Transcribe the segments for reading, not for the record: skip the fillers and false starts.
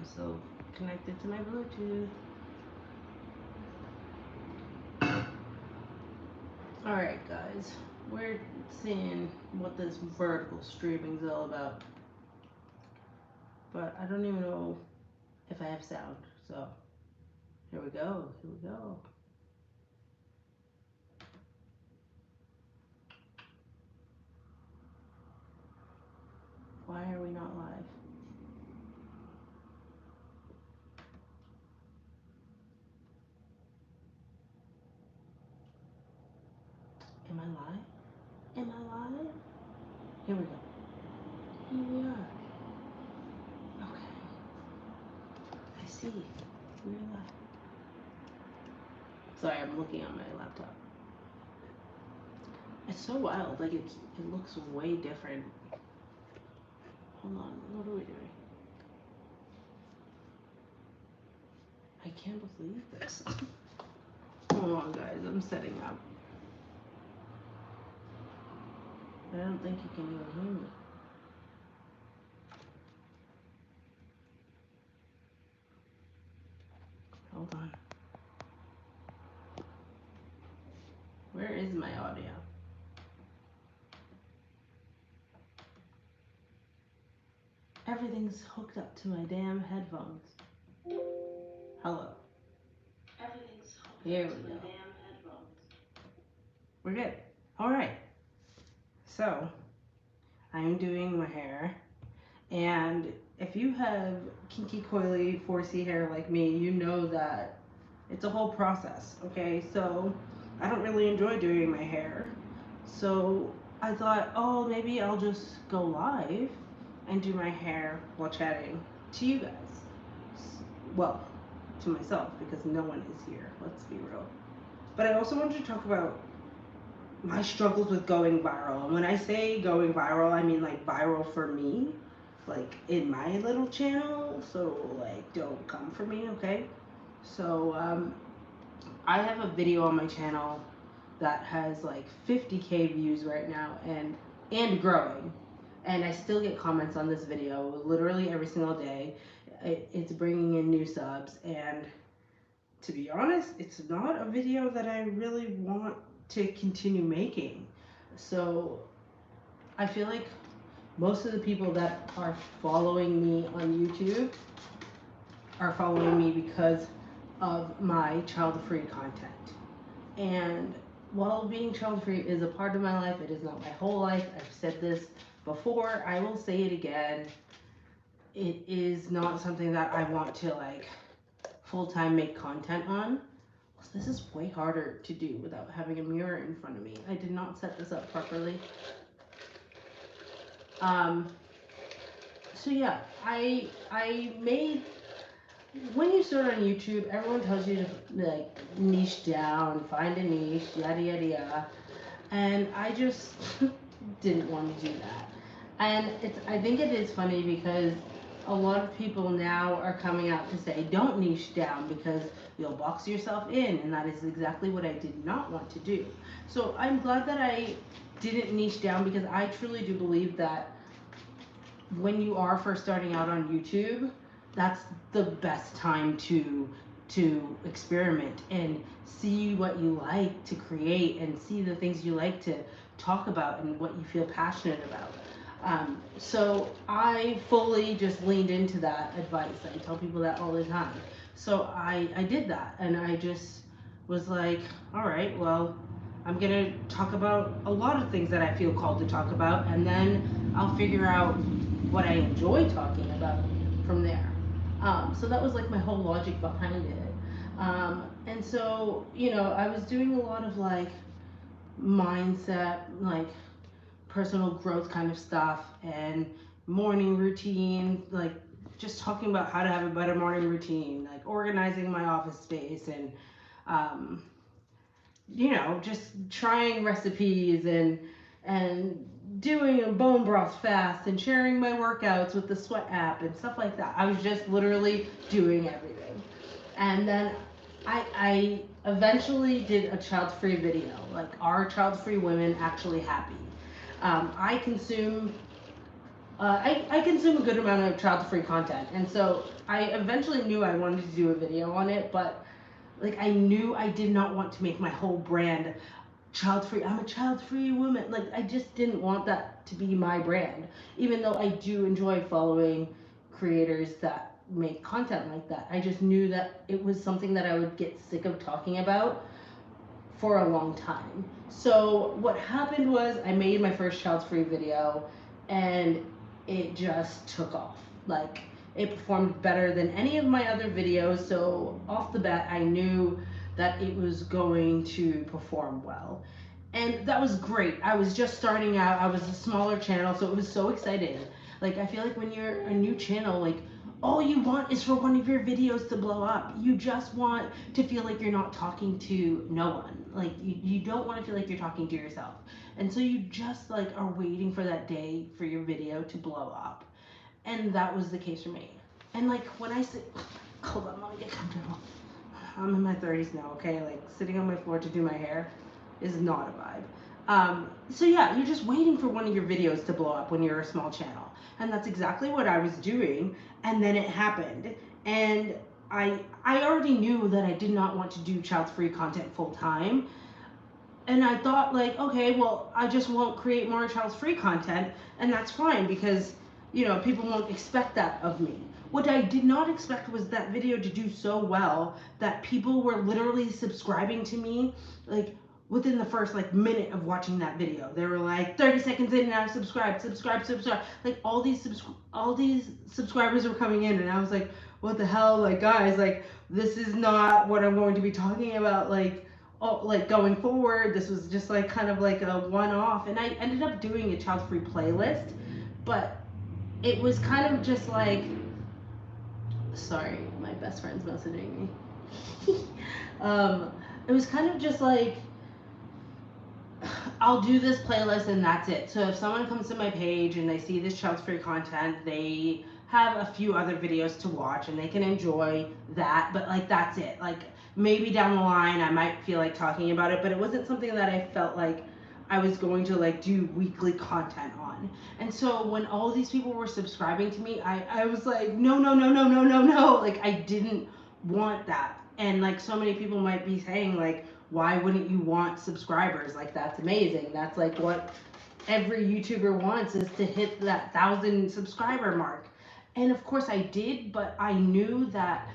still connected to my Bluetooth. Alright guys, we're seeing what this vertical streaming is all about. But I don't even know if I have sound, so here we go, here we go. Why are we not live? Am I live? Am I live? Here we go. Here we are. Okay. I see. We're live. Sorry, I'm looking on my laptop. It's so wild. Like it looks way different. Hold on. What are we doing? I can't believe this. Hold on, guys. I'm setting up. I don't think you can even hear me. Hold on. Where is my audio? Everything's hooked up to my damn headphones. Hello. Everything's hooked up to my damn headphones. We're good. All right. So, I'm doing my hair, and if you have kinky, coily, 4C hair like me, you know that it's a whole process, okay? So, I don't really enjoy doing my hair. So, I thought, oh, maybe I'll just go live and do my hair while chatting to you guys. Well, to myself, because no one is here, let's be real. But I also wanted to talk about my struggles with going viral. And when I say going viral, I mean like viral for me, like in my little channel. So like, don't come for me, okay? So I have a video on my channel that has like 50K views right now and growing. And I still get comments on this video literally every single day. It's bringing in new subs, and to be honest, it's not a video that I really want to continue making. So I feel like most of the people that are following me on YouTube are following me because of my child-free content. And while being child-free is a part of my life, it is not my whole life. I've said this before, I will say it again. It is not something that I want to like full-time make content on. This is way harder to do without having a mirror in front of me. I did not set this up properly. So yeah, I made, when you start on YouTube, everyone tells you to like niche down, find a niche, yada yada yada. And I just didn't want to do that. And I think it is funny because a lot of people now are coming out to say don't niche down because you'll box yourself in, and that is exactly what I did not want to do. So I'm glad that I didn't niche down, because I truly do believe that when you are first starting out on YouTube, that's the best time to experiment and see what you like to create and see the things you like to talk about and what you feel passionate about. So I fully just leaned into that advice. I tell people that all the time. So I did that, and I just was like, all right, well, I'm gonna talk about a lot of things that I feel called to talk about, and then I'll figure out what I enjoy talking about from there. So that was like my whole logic behind it. And so, you know, I was doing a lot of like mindset, like personal growth kind of stuff, and morning routine, like just talking about how to have a better morning routine, like organizing my office space, and you know, just trying recipes and doing a bone broth fast and sharing my workouts with the Sweat app and stuff like that. I was just literally doing everything. And then I eventually did a child-free video, like, are child-free women actually happy? I consume I consume a good amount of child-free content, and so I eventually knew I wanted to do a video on it, but like I knew I did not want to make my whole brand child-free. I'm a child-free woman. Like I just didn't want that to be my brand, even though I do enjoy following creators that make content like that. I just knew that it was something that I would get sick of talking about for a long time. So what happened was I made my first child-free video and it just took off. Like it performed better than any of my other videos, so off the bat I knew that it was going to perform well. And that was great. I was just starting out. I was a smaller channel, so it was so exciting. Like I feel like when you're a new channel, like all you want is for one of your videos to blow up. You just want to feel like you're not talking to no one. Like you don't want to feel like you're talking to yourself. And so you just like are waiting for that day for your video to blow up. And that was the case for me. And like when I say, hold on, let me get comfortable. I'm in my 30s now, okay? Like sitting on my floor to do my hair is not a vibe. So yeah, you're just waiting for one of your videos to blow up when you're a small channel. And that's exactly what I was doing. And then it happened. And I already knew that I did not want to do child-free content full time. And I thought like, okay, well, I just won't create more child-free content, and that's fine because, you know, people won't expect that of me. What I did not expect was that video to do so well that people were literally subscribing to me like within the first like minute of watching that video. They were like 30 seconds in and I've subscribed. Like all these subscribers were coming in and I was like, what the hell? Like guys, like this is not what I'm going to be talking about like going forward. This was just like kind of like a one-off, and I ended up doing a child-free playlist, but it was kind of just like, sorry, my best friend's messaging me. It was kind of just like, I'll do this playlist and that's it. So if someone comes to my page and they see this child-free content, they have a few other videos to watch and they can enjoy that, but like that's it. Like maybe down the line I might feel like talking about it, but it wasn't something that I felt like I was going to like do weekly content on. And so when all these people were subscribing to me, I was like, no, no, no, no, no, no, no. Like I didn't want that. And like so many people might be saying like, why wouldn't you want subscribers? Like that's amazing. That's like what every YouTuber wants, is to hit that 1,000 subscriber mark. And of course I did, but I knew that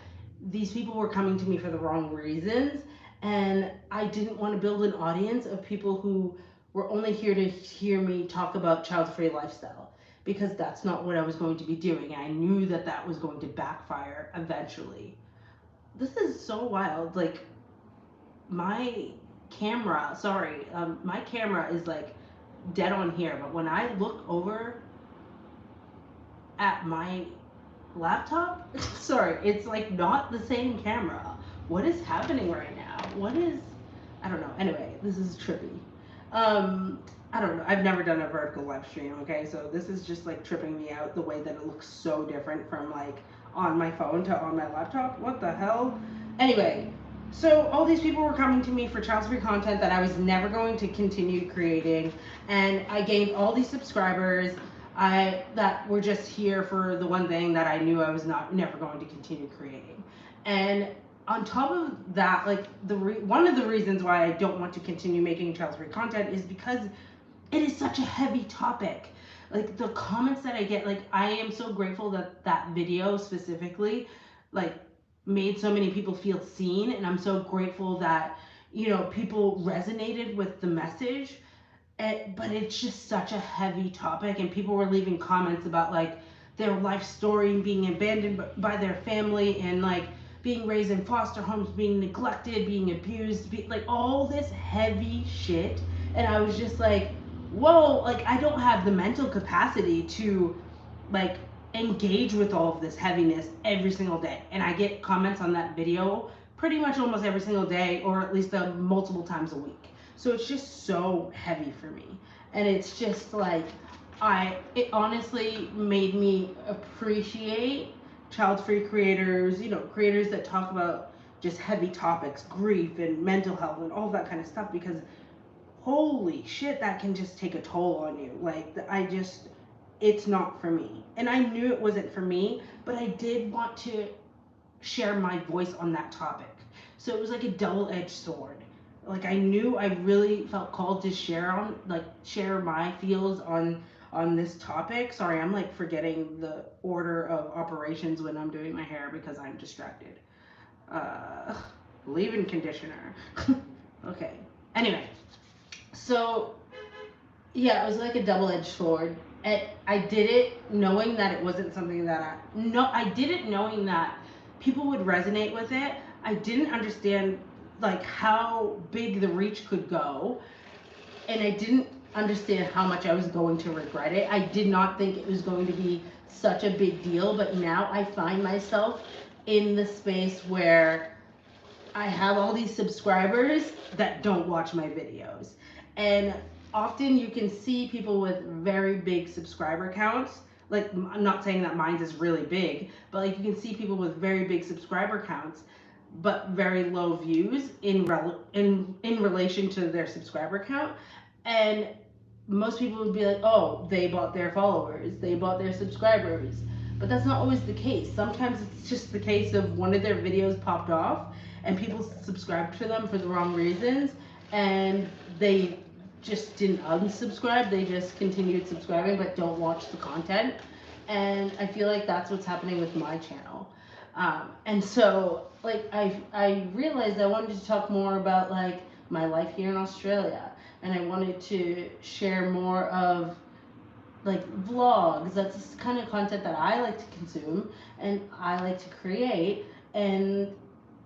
these people were coming to me for the wrong reasons, and I didn't want to build an audience of people who were only here to hear me talk about child-free lifestyle, because that's not what I was going to be doing. I knew that that was going to backfire eventually. This is so wild. Like my my camera is like dead on here, but when I look over at my laptop, sorry, it's like not the same camera. What is happening right now? I don't know. Anyway, this is trippy. I don't know. I've never done a vertical live stream, okay? So this is just like tripping me out, the way that it looks so different from like on my phone to on my laptop. What the hell? Anyway, so all these people were coming to me for child-free content that I was never going to continue creating, and I gained all these subscribers that were just here for the one thing that I knew I was never going to continue creating. And on top of that, like one of the reasons why I don't want to continue making child-free content is because it is such a heavy topic. Like the comments that I get, like I am so grateful that that video specifically like made so many people feel seen, and I'm so grateful that, you know, people resonated with the message. But it's just such a heavy topic, and people were leaving comments about like their life story, being abandoned by their family, and like being raised in foster homes, being neglected, being abused, like all this heavy shit. And I was just like, whoa, like I don't have the mental capacity to like engage with all of this heaviness every single day. And I get comments on that video pretty much almost every single day, or at least multiple times a week. So it's just so heavy for me. And it's just like, it honestly made me appreciate child-free creators, you know, creators that talk about just heavy topics, grief and mental health and all that kind of stuff, because holy shit, that can just take a toll on you. Like it's not for me. And I knew it wasn't for me, but I did want to share my voice on that topic. So it was like a double-edged sword. Like I knew I really felt called to share my feels on this topic. Sorry, I'm like forgetting the order of operations when I'm doing my hair because I'm distracted. Uh, Leave-in conditioner. Okay. Anyway, so yeah, it was like a double-edged sword. And I did it knowing that it wasn't something that I did it knowing that people would resonate with it. I didn't understand like how big the reach could go, and I didn't understand how much I was going to regret it. I did not think it was going to be such a big deal, but now I find myself in the space where I have all these subscribers that don't watch my videos. And often you can see people with very big subscriber counts. Like, I'm not saying that mine's is really big, but like you can see people with very big subscriber counts, but very low views in relation to their subscriber count. And most people would be like, oh, they bought their followers, they bought their subscribers. But that's not always the case. Sometimes it's just the case of one of their videos popped off and people subscribed to them for the wrong reasons, and they just didn't unsubscribe, they just continued subscribing but don't watch the content. And I feel like that's what's happening with my channel. And so like I realized I wanted to talk more about like my life here in Australia, and I wanted to share more of like vlogs. That's the kind of content that I like to consume and I like to create. And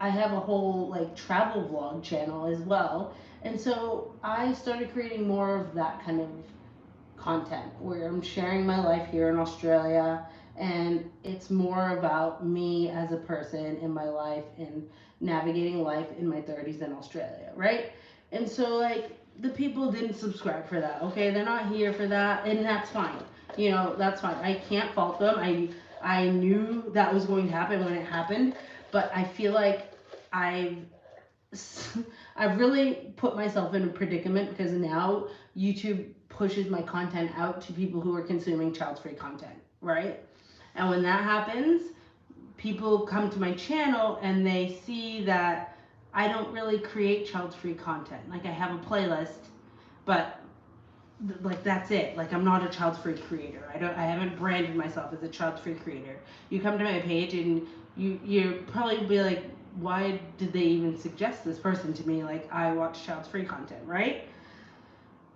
I have a whole like travel vlog channel as well. And so I started creating more of that kind of content where I'm sharing my life here in Australia, and it's more about me as a person in my life and navigating life in my 30s in Australia, right? And so like the people didn't subscribe for that. Okay, they're not here for that, and that's fine. You know, that's fine. I can't fault them. I knew that was going to happen when it happened, but I feel like I've I've really put myself in a predicament because now YouTube pushes my content out to people who are consuming child-free content, right? And when that happens, people come to my channel and they see that I don't really create child-free content. Like I have a playlist, but like that's it. Like I'm not a child-free creator. I haven't branded myself as a child-free creator. You come to my page and you probably be like, why did they even suggest this person to me? Like I watch child-free content, right?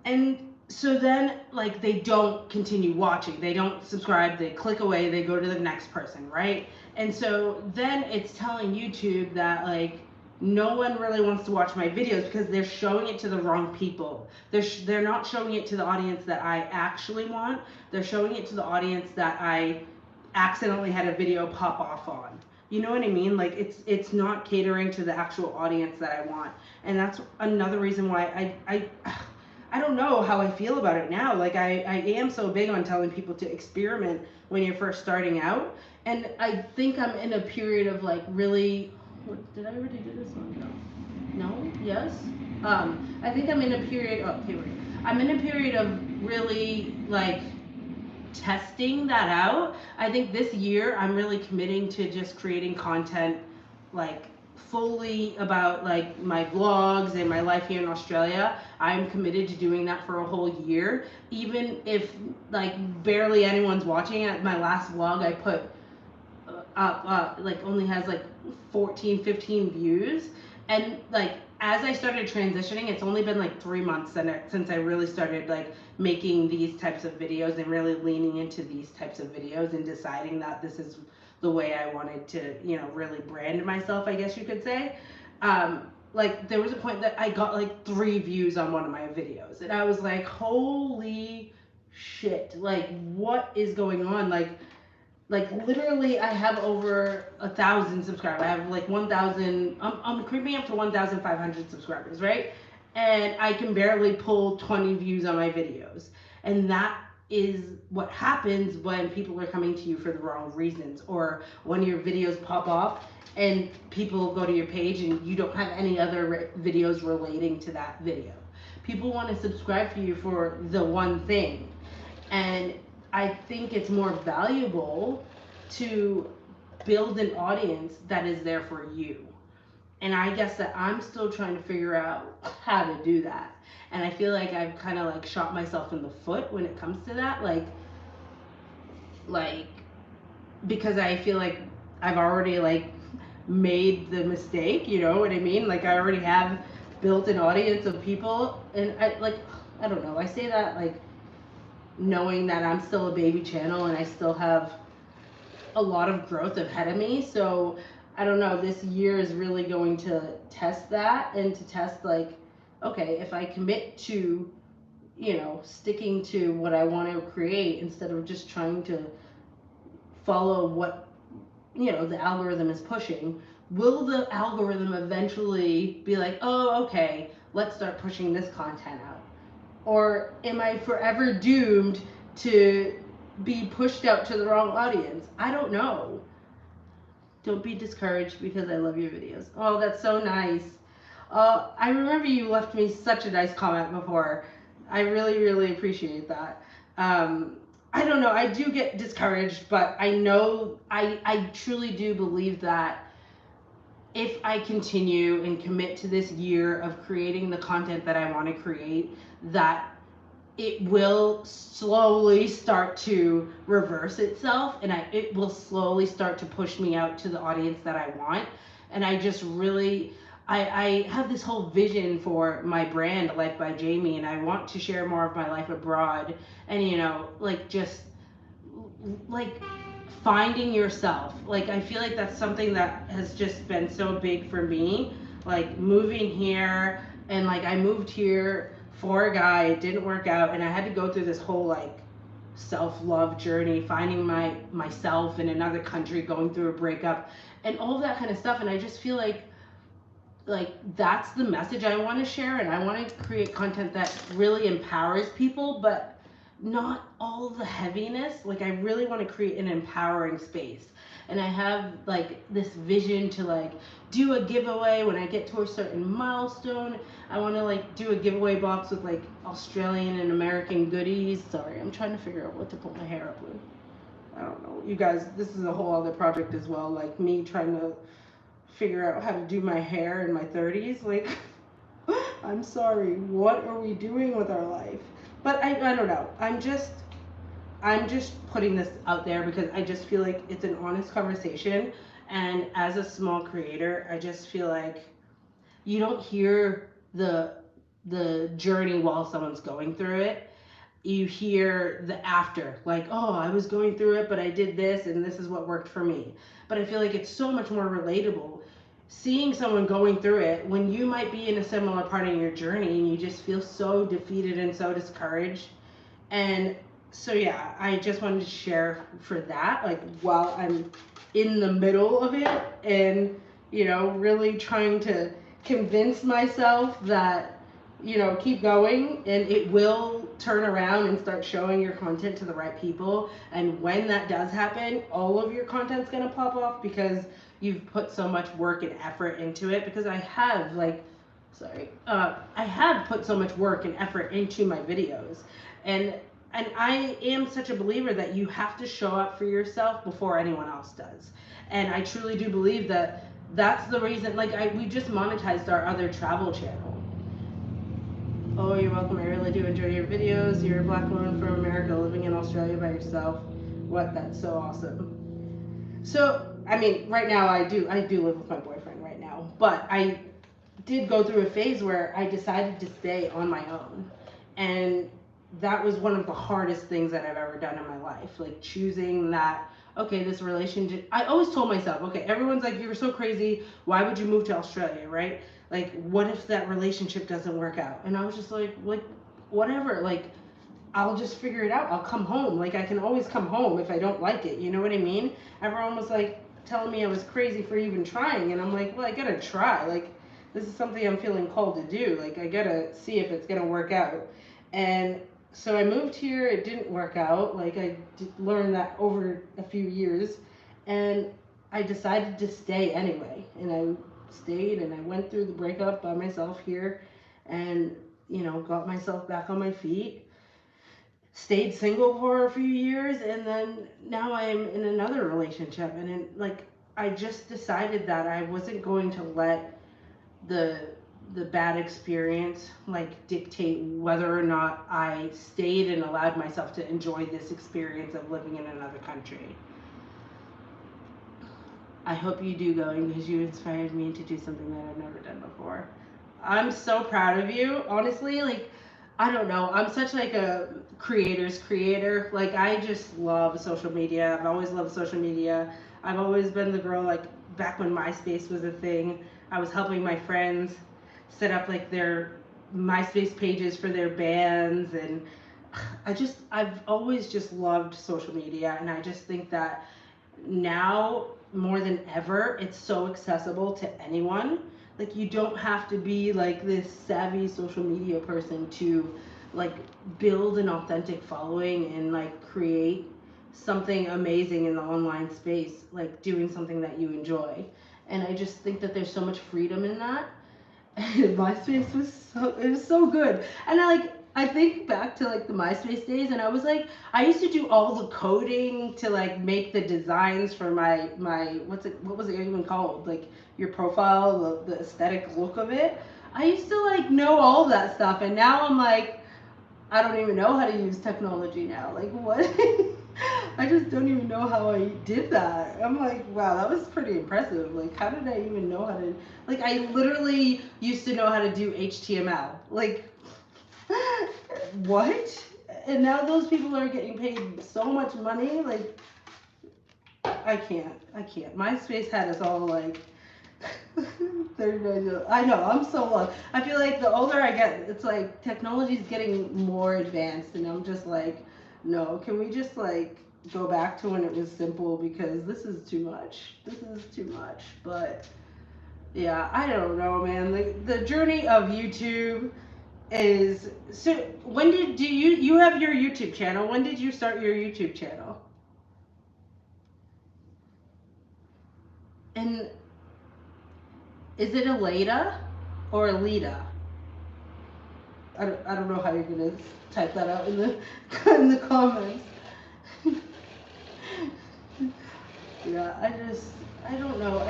And so then like they don't continue watching, they don't subscribe, they click away, they go to the next person, right? And so then it's telling YouTube that like no one really wants to watch my videos because they're showing it to the wrong people. They're not showing it to the audience that I actually want. They're showing it to the audience that I accidentally had a video pop off on. You know what I mean? Like it's not catering to the actual audience that I want. And that's another reason why I don't know how I feel about it now. Like I am so big on telling people to experiment when you're first starting out. And I think I'm in a period of like really, did I already do this one? No? Yes? I think I'm in a period, I'm in a period of really like testing that out. I think this year I'm really committing to just creating content like fully about like my vlogs and my life here in Australia. I'm committed to doing that for a whole year, even if like barely anyone's watching it. My last vlog I put up like only has like 14-15 views, and like as I started transitioning, it's only been like 3 months since I really started like making these types of videos and really leaning into these types of videos and deciding that this is the way I wanted to, you know, really brand myself, I guess you could say. Like there was a point that I got like 3 views on one of my videos, and I was like, holy shit, like what is going on? Like literally I have over 1,000 subscribers. I have like 1,000, I'm creeping up to 1,500 subscribers, right? And I can barely pull 20 views on my videos. And that is what happens when people are coming to you for the wrong reasons, or when your videos pop off and people go to your page and you don't have any other videos relating to that video. People want to subscribe to you for the one thing. And I think it's more valuable to build an audience that is there for you. And I guess that I'm still trying to figure out how to do that. And I feel like I've kind of like shot myself in the foot when it comes to that. Like because I feel like I've already like made the mistake, you know what I mean? Like I already have built an audience of people, and I don't know. I say that like knowing that I'm still a baby channel and I still have a lot of growth ahead of me. So I don't know, this year is really going to test that, and to test like, okay, if I commit to, sticking to what I want to create instead of just trying to follow what, the algorithm is pushing, will the algorithm eventually be like, oh, okay, let's start pushing this content out? Or am I forever doomed to be pushed out to the wrong audience? I don't know. Don't be discouraged because I love your videos. Oh, that's so nice. I remember you left me such a nice comment before. I really, really appreciate that. I don't know. I do get discouraged, but I know, I truly do believe that if I continue and commit to this year of creating the content that I want to create, that it will slowly start to reverse itself, and it will slowly start to push me out to the audience that I want. And I just really, I have this whole vision for my brand, Life by Jamie, and I want to share more of my life abroad. And, like just like finding yourself. Like I feel like that's something that has just been so big for me. Like moving here, and like I moved here for a guy, it didn't work out, and I had to go through this whole like self-love journey, finding myself in another country, going through a breakup and all of that kind of stuff. And I just feel like that's the message I want to share, and I want to create content that really empowers people, but not all the heaviness. Like I really want to create an empowering space, and I have like this vision to like do a giveaway when I get to a certain milestone. I want to like do a giveaway box with like Australian and American goodies. Sorry, I'm trying to figure out what to put my hair up with. I don't know, you guys, this is a whole other project as well, like me trying to figure out how to do my hair in my 30s. Like, I'm sorry, what are we doing with our life? But I don't know. I'm just putting this out there because I just feel like it's an honest conversation. And as a small creator, I just feel like you don't hear the journey while someone's going through it. You hear the after, like, oh, I was going through it, but I did this, and this is what worked for me. But I feel like it's so much more relatable seeing someone going through it when you might be in a similar part of your journey and you just feel so defeated and so discouraged. And so, yeah, I just wanted to share for that, like, while I'm in the middle of it, and, really trying to convince myself that, keep going, and it will turn around and start showing your content to the right people. And when that does happen, all of your content's gonna pop off because you've put so much work and effort into it. Because I have, like, I have put so much work and effort into my videos. And I am such a believer that you have to show up for yourself before anyone else does. And I truly do believe that that's the reason, like, we just monetized our other travel channel. Oh, you're welcome. I really do enjoy your videos. You're a black woman from America living in Australia by yourself. What? That's so awesome. So, I mean, right now I do live with my boyfriend right now, but I did go through a phase where I decided to stay on my own. And that was one of the hardest things that I've ever done in my life. Like choosing that, okay, this relationship. I always told myself, okay, everyone's like, you're so crazy. Why would you move to Australia, right? Like, what if that relationship doesn't work out? And I was just like, whatever. Like, I'll just figure it out. I'll come home. Like, I can always come home if I don't like it. You know what I mean? Everyone was like telling me I was crazy for even trying. And I'm like, well, I gotta try. Like, this is something I'm feeling called to do. Like, I gotta see if it's gonna work out. And so I moved here. It didn't work out. Like, I learned that over a few years. And I decided to stay anyway. And I stayed, and I went through the breakup by myself here, and, got myself back on my feet. stayed single for a few years, and then now I'm in another relationship, and I just decided that I wasn't going to let the the bad experience like dictate whether or not I stayed and allowed myself to enjoy this experience of living in another country. I hope you do going because you inspired me to do something that I've never done before. I'm so proud of you. Honestly, like I don't know. I'm such like a creator's creator. Like I just love social media. I've always loved social media. I've always been the girl like back when MySpace was a thing. I was helping my friends set up like their MySpace pages for their bands, and I've always just loved social media, and I just think that now more than ever it's so accessible to anyone. Like you don't have to be like this savvy social media person to like build an authentic following and like create something amazing in the online space, like doing something that you enjoy. And I just think that there's so much freedom in that. MySpace was it was so good. And I think back to like the MySpace days, and I was like I used to do all the coding to like make the designs for my what was it even called? Like your profile, the aesthetic look of it. I used to like know all that stuff, and now I'm like I don't even know how to use technology now. Like what? I just don't even know how I did that. I'm like, wow, that was pretty impressive. Like, how did I even know how to? Like, I literally used to know how to do HTML. Like, what? And now those people are getting paid so much money. Like, I can't. I can't. MySpace had us all like 39 years. I know, I'm so lost. I feel like the older I get, it's like technology's getting more advanced, and I'm just like, no, can we just like go back to when it was simple because this is too much. This is too much. But yeah, I don't know, man. Like the journey of YouTube is so when did do you have your YouTube channel? When did you start your YouTube channel? And is it Aleda or Alita? I don't know how you're gonna type that out in the in the comments. Yeah, I don't know.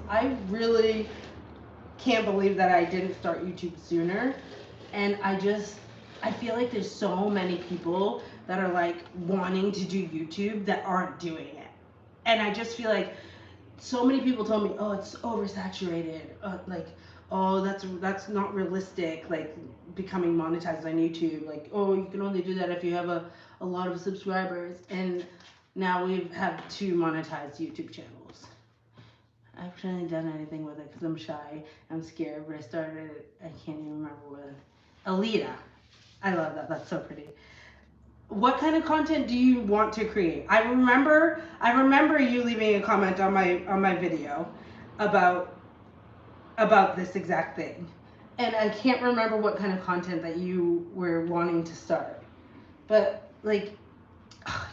I really can't believe that I didn't start YouTube sooner. And I feel like there's so many people that are like wanting to do YouTube that aren't doing it. And I just feel like so many people told me, oh, it's oversaturated. Like, oh, that's not realistic. Like becoming monetized on YouTube. Like, oh, you can only do that if you have a lot of subscribers. And now we have 2 monetized YouTube channels. I haven't really done anything with it because I'm shy. I'm scared. But I started it. I can't even remember what. Alita. I love that. That's so pretty. What kind of content do you want to create? I remember you leaving a comment on my video about this exact thing. And I can't remember what kind of content that you were wanting to start. But like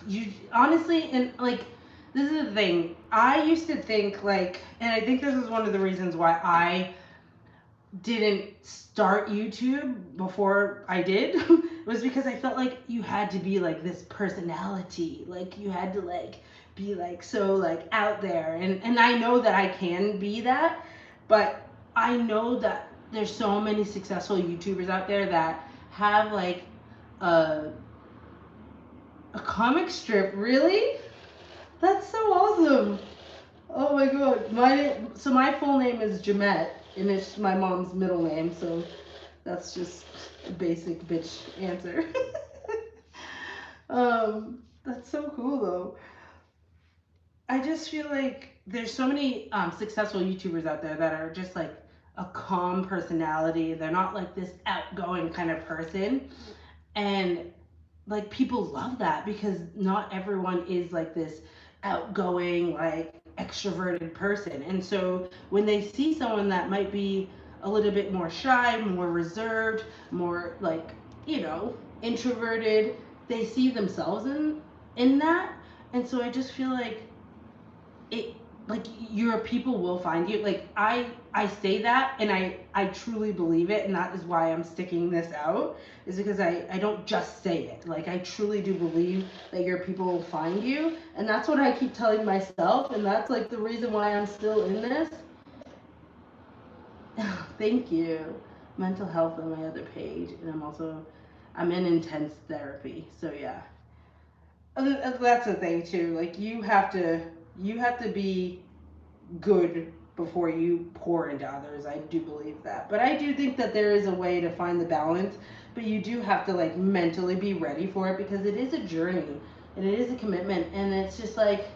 you honestly, and like this is the thing. I used to think like, and I think this is one of the reasons why I didn't start YouTube before I did was because I felt like you had to be like this personality, like you had to like be like so like out there, and I know that I can be that, but I know that there's so many successful YouTubers out there that have like a comic strip. Really? That's so awesome. Oh my god. My full name is Jamette, and it's my mom's middle name, so that's just a basic bitch answer. That's so cool though. I just feel like there's so many successful YouTubers out there that are just like a calm personality. They're not like this outgoing kind of person. And like people love that because not everyone is like this outgoing, like extroverted person. And so when they see someone that might be a little bit more shy, more reserved, more like, introverted, they see themselves in that. And so I just feel like it like your people will find you. Like I say that, and I truly believe it, and that is why I'm sticking this out, is because I don't just say it. Like I truly do believe that your people will find you, and that's what I keep telling myself, and that's like the reason why I'm still in this. Thank you. Mental health on my other page, and I'm in intense therapy. So yeah, and that's the thing too. Like you have to be good before you pour into others. I do believe that. But I do think that there is a way to find the balance, but you do have to like mentally be ready for it, because it is a journey and it is a commitment, and it's just like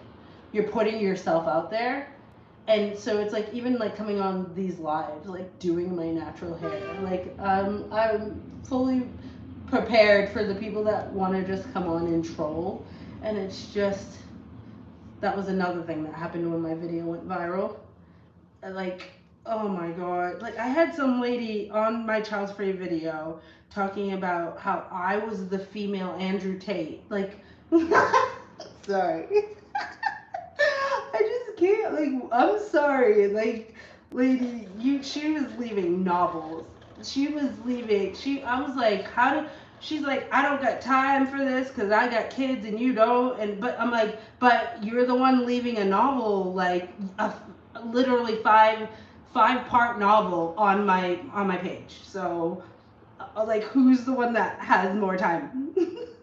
you're putting yourself out there. And so it's like even like coming on these lives, like doing my natural hair, like I'm fully prepared for the people that want to just come on and troll. And it's just, that was another thing that happened when my video went viral. Like, oh my god, like I had some lady on my child's free video talking about how I was the female Andrew Tate. Like, sorry. I just can't, like, I'm sorry, like, lady, she was leaving novels. I was like, she's like, I don't got time for this because I got kids and you don't. But I'm like, but you're the one leaving a novel, like, literally five-part novel on my page. So, like, who's the one that has more time?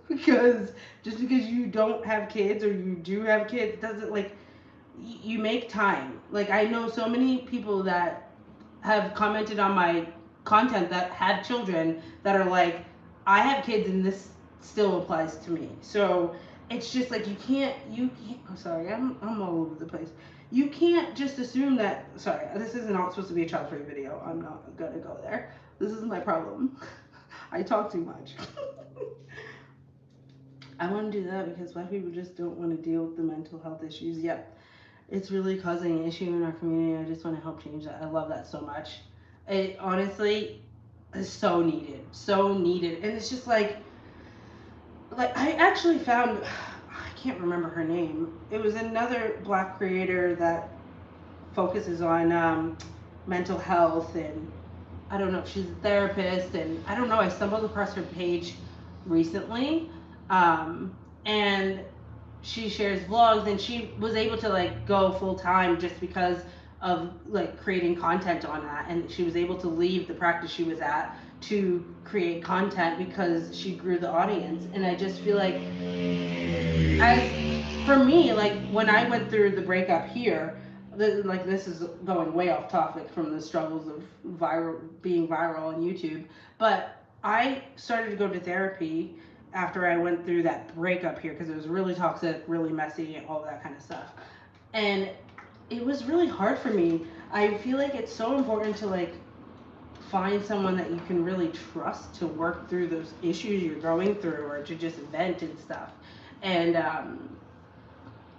Because just because you don't have kids or you do have kids doesn't, like, you make time. Like I know so many people that have commented on my content that have children that are like, I have kids and this still applies to me. So it's just like you can't I'm sorry, I'm all over the place. You can't just assume that, sorry, this is not supposed to be a child free video. I'm not gonna go there. This is my problem. I talk too much. I want to do that because black people just don't want to deal with the mental health issues. Yep. It's really causing an issue in our community. I just want to help change that. I love that so much. It honestly is so needed. So needed. And it's just like I actually found, I can't remember her name. It was another black creator that focuses on mental health, and I don't know, she's a therapist, and I don't know, I stumbled across her page recently, and she shares vlogs, and she was able to like go full time just because of like creating content on that, and she was able to leave the practice she was at to create content because she grew the audience. And I just feel like, as for me, like when I went through the breakup here, like this is going way off topic from the struggles of being viral on YouTube, but I started to go to therapy after I went through that breakup here because it was really toxic, really messy, all that kind of stuff. And it was really hard for me. I feel like it's so important to like find someone that you can really trust to work through those issues you're going through, or to just vent and stuff. And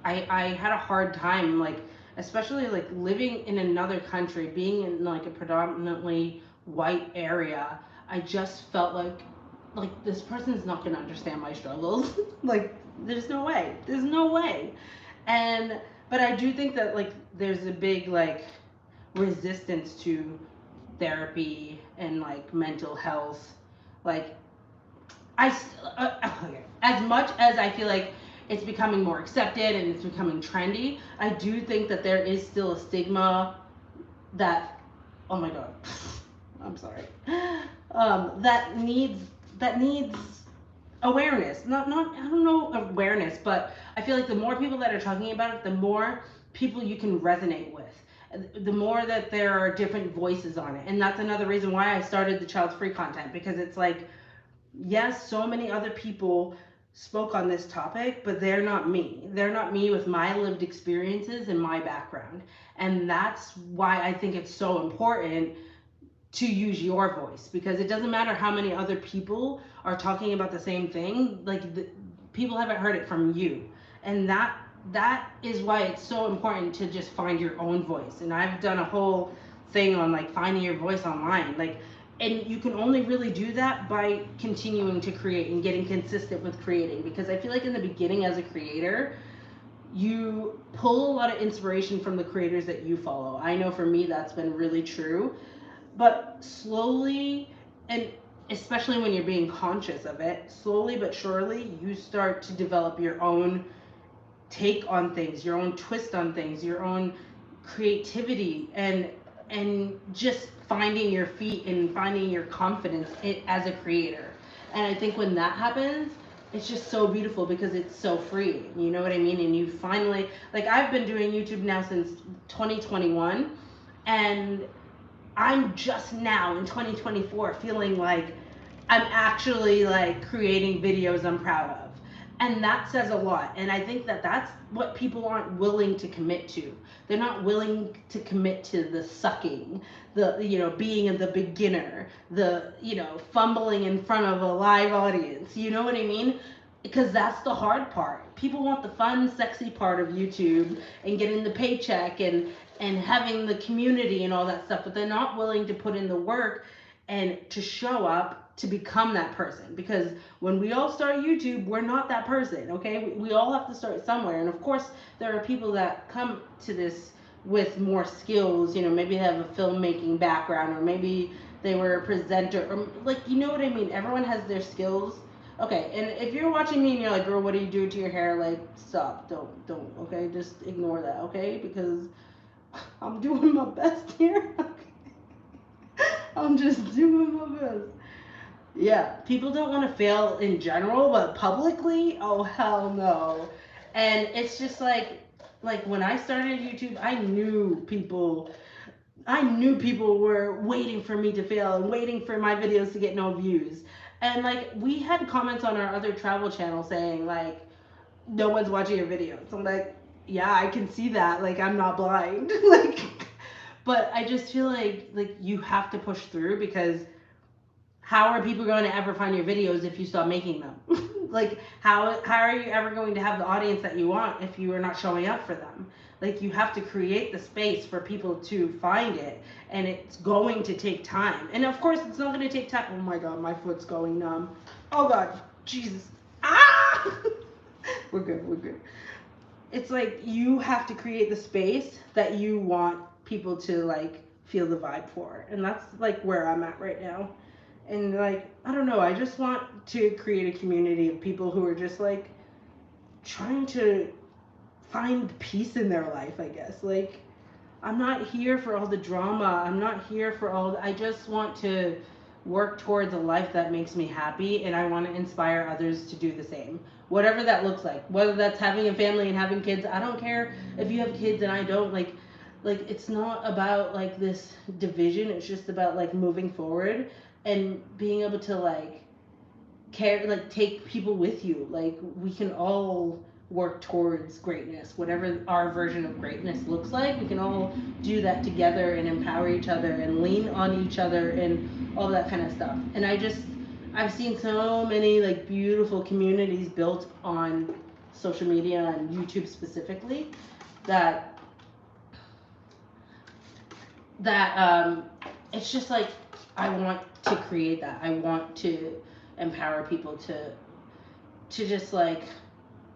I had a hard time, like, especially like living in another country, being in like a predominantly white area. I just felt like this person's not gonna understand my struggles. Like there's no way. There's no way. And but I do think that like there's a big like resistance to therapy and like mental health. Like okay. As much as I feel like it's becoming more accepted and it's becoming trendy, I do think that there is still a stigma that, oh my god, I'm sorry, that needs awareness. Not I don't know, awareness, but I feel like the more people that are talking about it, the more people you can resonate with, the more that there are different voices on it. And that's another reason why I started the child free content, because it's like, yes, so many other people spoke on this topic, but they're not me. They're not me with my lived experiences and my background. And that's why I think it's so important to use your voice, because it doesn't matter how many other people are talking about the same thing, like people haven't heard it from you. And that is why it's so important to just find your own voice. And I've done a whole thing on like finding your voice online, like, and you can only really do that by continuing to create and getting consistent with creating. Because I feel like in the beginning as a creator, you pull a lot of inspiration from the creators that you follow. I know for me that's been really true. But slowly, and especially when you're being conscious of it, slowly but surely, you start to develop your own take on things, your own twist on things, your own creativity, and just finding your feet and finding your confidence as a creator. And I think when that happens, it's just so beautiful because it's so free. You know what I mean? And you finally, like, I've been doing YouTube now since 2021, and I'm just now in 2024 feeling like I'm actually like creating videos I'm proud of. And that says a lot. And I think that that's what people aren't willing to commit to. They're not willing to commit to the sucking, the, being the beginner, the, fumbling in front of a live audience. You know what I mean? Because that's the hard part. People want the fun, sexy part of YouTube and getting the paycheck and having the community and all that stuff, but they're not willing to put in the work and to show up to become that person. Because when we all start YouTube, we're not that person, okay? We all have to start somewhere. And of course, there are people that come to this with more skills, maybe they have a filmmaking background, or maybe they were a presenter, or like, you know what I mean? Everyone has their skills. Okay, and if you're watching me and you're like, girl, what do you do to your hair? Like, stop, don't, okay? Just ignore that, okay? Because I'm doing my best here. I'm just doing my best. Yeah, people don't want to fail in general, but publicly, oh hell no. And it's just like when I started YouTube, I knew people were waiting for me to fail and waiting for my videos to get no views. And like we had comments on our other travel channel saying like no one's watching your videos. I'm like, yeah, I can see that. Like I'm not blind. Like, but I just feel like you have to push through, because how are people going to ever find your videos if you stop making them? Like how are you ever going to have the audience that you want if you are not showing up for them? Like you have to create the space for people to find it, and it's going to take time. And of course it's not going to take time. Oh my god, my foot's going numb. Oh god, Jesus. Ah! We're good. It's like you have to create the space that you want people to like feel the vibe for. And that's like where I'm at right now. And like, I don't know, I just want to create a community of people who are just like trying to find peace in their life, I guess. Like, I'm not here for all the drama. I'm not here for I just want to work towards a life that makes me happy, and I want to inspire others to do the same. Whatever that looks like. Whether that's having a family and having kids. I don't care if you have kids and I don't. Like it's not about like this division. It's just about like moving forward and being able to like care, like take people with you. Like we can all work towards greatness, whatever our version of greatness looks like. We can all do that together and empower each other and lean on each other and all that kind of stuff. And I've seen so many like beautiful communities built on social media and YouTube specifically that it's just like I want to create that. I want to empower people to just like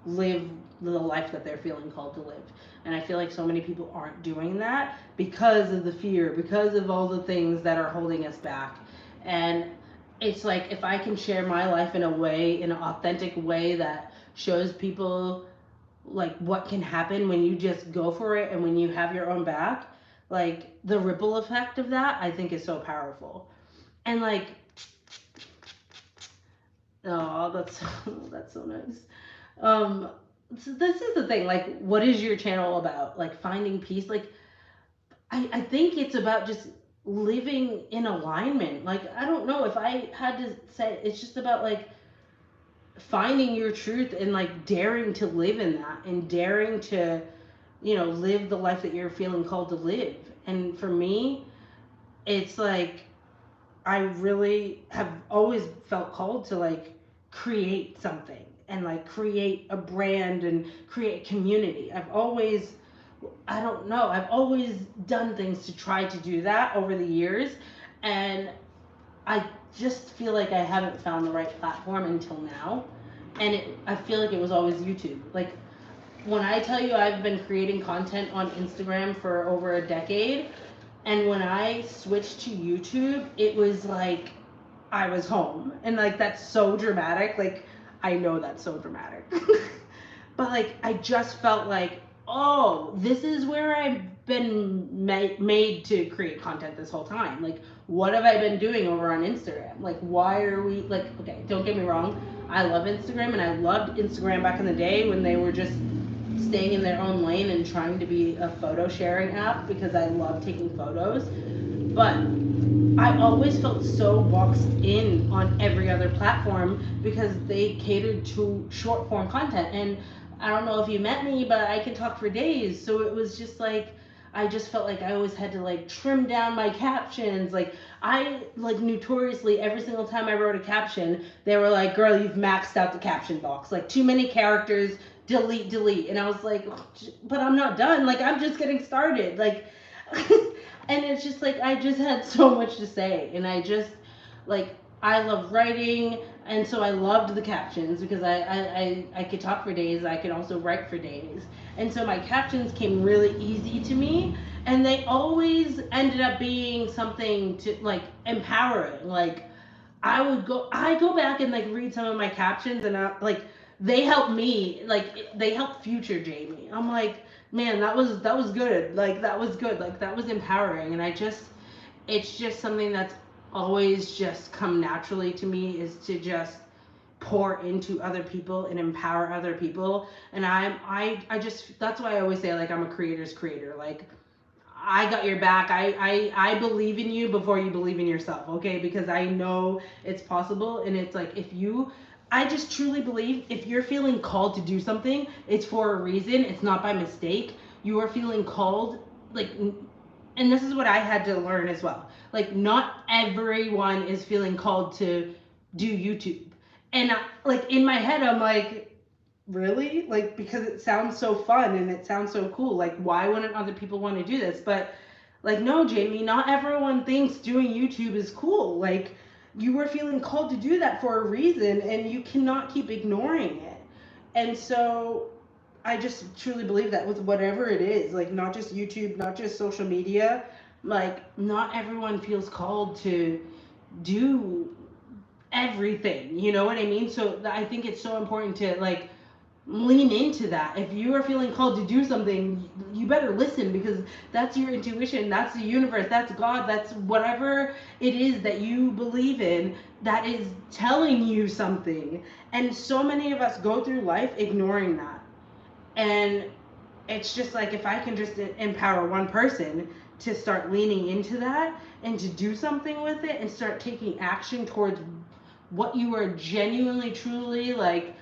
live the life that they're feeling called to live. And I feel like so many people aren't doing that because of the fear, because of all the things that are holding us back. And it's like if I can share my life in an authentic way that shows people like what can happen when you just go for it and when you have your own back, like the ripple effect of that I think is so powerful. And like, oh, that's so nice. So this is the thing, like what is your channel about? Like finding peace? Like I think it's about just living in alignment. Like I don't know, if I had to say, it's just about like finding your truth and like daring to live in that and daring to live the life that you're feeling called to live. And for me, it's like I really have always felt called to like create something and like create a brand and create community. I don't know, I've always done things to try to do that over the years, and I just feel like I haven't found the right platform until now. And I feel like it was always YouTube. Like when I tell you I've been creating content on Instagram for over a decade, and when I switched to YouTube, it was like I was home. And like that's so dramatic. Like I know that's so dramatic. But like I just felt like, oh, this is where I've been made to create content this whole time. Like what have I been doing over on Instagram? Like why are we like, okay, don't get me wrong. I love Instagram and I loved Instagram back in the day when they were just staying in their own lane and trying to be a photo sharing app because I love taking photos. But I always felt so boxed in on every other platform because they catered to short form content. And I don't know if you met me, but I can talk for days. So it was just like, I just felt like I always had to like trim down my captions. Like I like notoriously every single time I wrote a caption, they were like, "Girl, you've maxed out the caption box. Like too many characters, delete, delete." And I was like, "But I'm not done. Like I'm just getting started." Like and it's just like I just had so much to say, and I just like I love writing, and so I loved the captions because I could talk for days. I could also write for days, and so my captions came really easy to me, and they always ended up being something to like empowering. Like I go back and like read some of my captions, and like they help me, like they help future Jamie. I'm like, man, that was good. Like that was good. Like that was empowering, and I just it's just something that's always just come naturally to me is to just pour into other people and empower other people. And I just that's why I always say like I'm a creator's creator. Like I got your back. I believe in you before you believe in yourself, okay? Because I know it's possible. And it's like, if you, I just truly believe if you're feeling called to do something, it's for a reason. It's not by mistake. You are feeling called, like, and this is what I had to learn as well. Like, not everyone is feeling called to do YouTube. And like, in my head, I'm like, really? Like, because it sounds so fun and it sounds so cool. Like, why wouldn't other people want to do this? But, like, no, Jamie, not everyone thinks doing YouTube is cool. Like, you were feeling called to do that for a reason and you cannot keep ignoring it. And so, I just truly believe that with whatever it is, like, not just YouTube, not just social media, like, not everyone feels called to do everything. You know what I mean? So, I think it's so important to, like, lean into that. If you are feeling called to do something, you better listen because that's your intuition, that's the universe, that's God, that's whatever it is that you believe in that is telling you something. And so many of us go through life ignoring that. And it's just like if I can just empower one person to start leaning into that and to do something with it and start taking action towards what you are genuinely truly like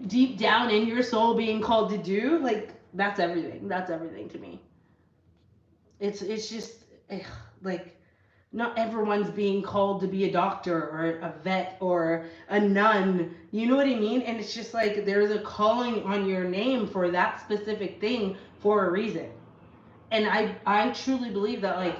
deep down in your soul being called to do, like that's everything. That's everything to me. It's just like not everyone's being called to be a doctor or a vet or a nun. You know what I mean? And it's just like there's a calling on your name for that specific thing for a reason. And I truly believe that like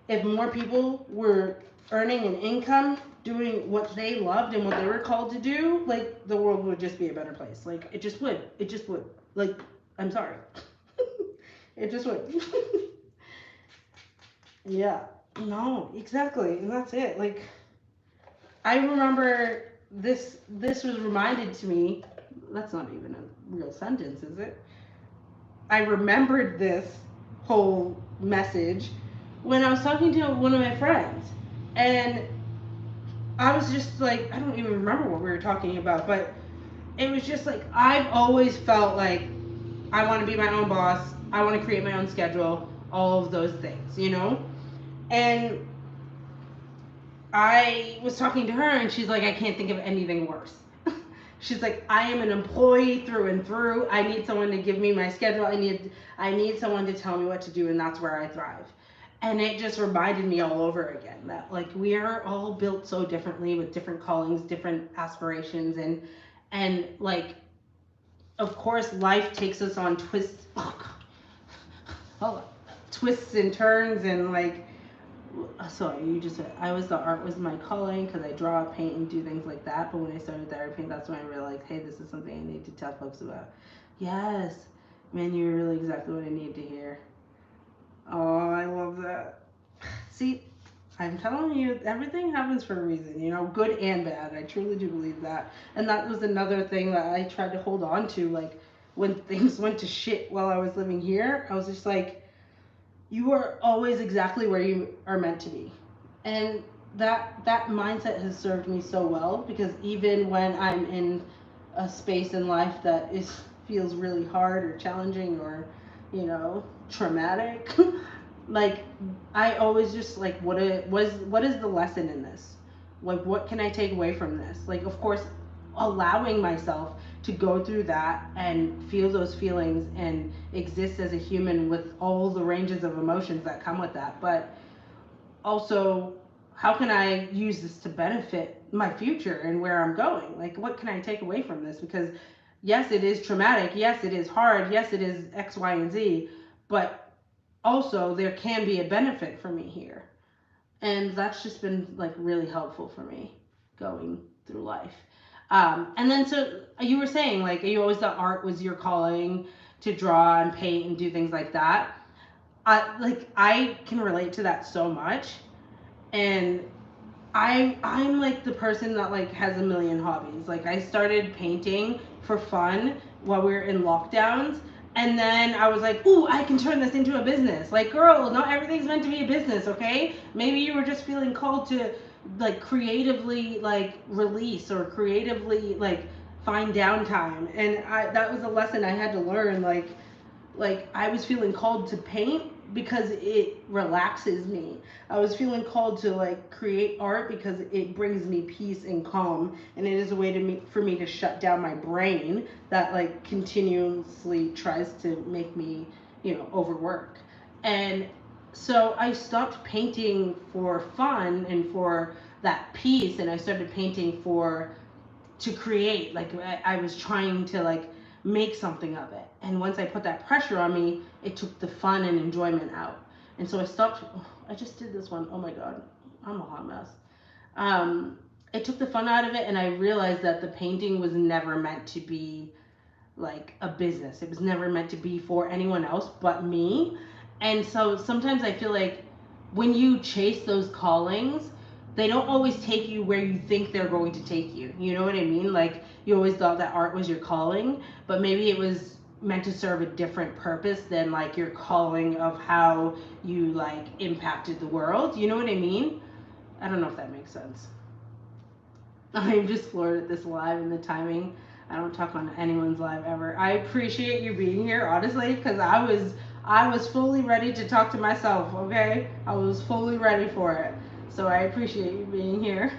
if more people were earning an income doing what they loved and what they were called to do, like the world would just be a better place. Like it just would. It just would. Like I'm sorry. It just would. Yeah. No, exactly. And that's it. Like I remember this was reminded to me. That's not even a real sentence, is it? I remembered this whole message when I was talking to one of my friends. And I was just like, I don't even remember what we were talking about, but it was just like, I've always felt like I want to be my own boss. I want to create my own schedule, all of those things, you know? And I was talking to her and she's like, I can't think of anything worse. She's like, I am an employee through and through. I need someone to give me my schedule. I need someone to tell me what to do, and that's where I thrive. And it just reminded me all over again that like we are all built so differently with different callings, different aspirations, and like of course life takes us on twists, twists and turns and like sorry, you just I was the art was my calling because I draw, paint, and do things like that. But when I started therapy, that's when I realized, hey, this is something I need to tell folks about. Yes. Man, you're really exactly what I need to hear. Oh, I love that. See, I'm telling you, everything happens for a reason, good and bad. I truly do believe that. And that was another thing that I tried to hold on to. Like, when things went to shit while I was living here, I was just like, you are always exactly where you are meant to be. And that mindset has served me so well, because even when I'm in a space in life that is feels really hard or challenging or traumatic, like, I always just like, what is the lesson in this? Like, what can I take away from this? Like, of course, allowing myself to go through that and feel those feelings and exist as a human with all the ranges of emotions that come with that. But also, how can I use this to benefit my future and where I'm going? Like, what can I take away from this? Because yes, it is traumatic. Yes, it is hard. Yes, it is X, Y, and Z. But also, there can be a benefit for me here. And that's just been like really helpful for me going through life. And then, so you were saying, like, you always thought art was your calling, to draw and paint and do things like that. I can relate to that so much. And I'm like the person that like has a million hobbies. Like, I started painting for fun while we were in lockdowns, and then I was like, "Ooh, I can turn this into a business." Like, girl, not everything's meant to be a business, okay? Maybe you were just feeling called to like creatively like release or creatively like find downtime. And that was a lesson I had to learn. Like I was feeling called to paint because it relaxes me. I was feeling called to like create art because it brings me peace and calm, and it is a way for me to shut down my brain that like continuously tries to make me, overwork. And so I stopped painting for fun and for that peace, and I started painting for to create. Like, I was trying to like make something of it, and once I put that pressure on me, it took the fun and enjoyment out. And so I stopped. I just did this one. Oh my god, I'm a hot mess. It took the fun out of it, and I realized that the painting was never meant to be like a business. It was never meant to be for anyone else but me. And so sometimes I feel like when you chase those callings, they don't always take you where you think they're going to take you. You know what I mean? Like, you always thought that art was your calling, but maybe it was meant to serve a different purpose than like your calling of how you like impacted the world. You know what I mean? I don't know if that makes sense. I'm just floored at this live and the timing. I don't talk on anyone's live ever. I appreciate you being here, honestly, because I was fully ready to talk to myself. Okay, I was fully ready for it. So I appreciate you being here.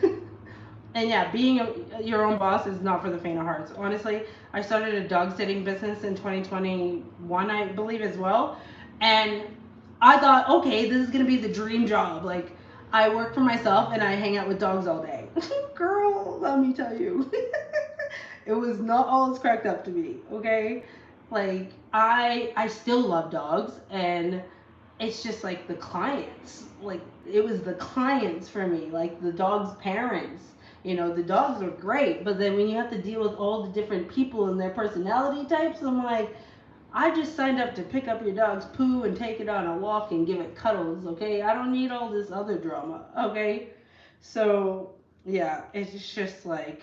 And yeah, being your own boss is not for the faint of hearts. Honestly, I started a dog sitting business in 2021, I believe, as well. And I thought, okay, this is gonna be the dream job. Like, I work for myself and I hang out with dogs all day. Girl, let me tell you, it was not all it's cracked up to be. Okay, like, I still love dogs, and it's just like the clients. Like, it was the clients for me, like the dog's parents. The dogs are great, but then when you have to deal with all the different people and their personality types, I'm like, I just signed up to pick up your dog's poo and take it on a walk and give it cuddles, okay? I don't need all this other drama, okay? So, yeah, it's just like,